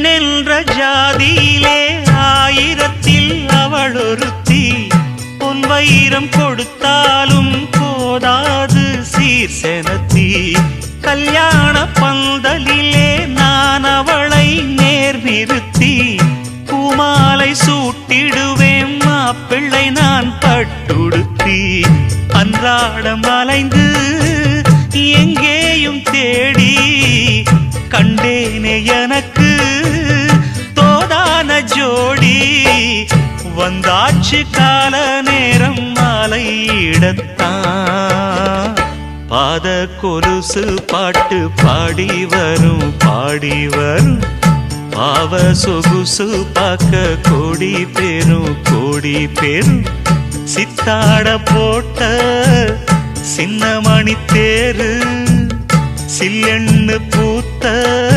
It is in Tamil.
பெண்ணென்ற ஜாதியிலே ஆயிரத்தில் அவள் ஒருத்தி பொன் வைரம் கொடுத்தாலும் போதாது சீர்செனத்தி கல்யாண பந்தலிலே நான் அவளை நேர் நிறுத்தி பூமாலை சூட்டிடுவேன் மாப்பிள்ளை நான் பட்டுடுத்தி அன்றாடம் அலைந்து எங்கேயும் தேடி கண்டேனே எனக்கு தோதான ஜோடி வந்தாச்சு கால நேரம் மாலையிடத்தான் பாத கொலுசு பாட்டு பாடி வரும் பாவ சொகுசு பார்க்க கோடி பேரும் சித்தாட போட்ட சின்ன மணி தேரு சில்லெண்ணு பூத்த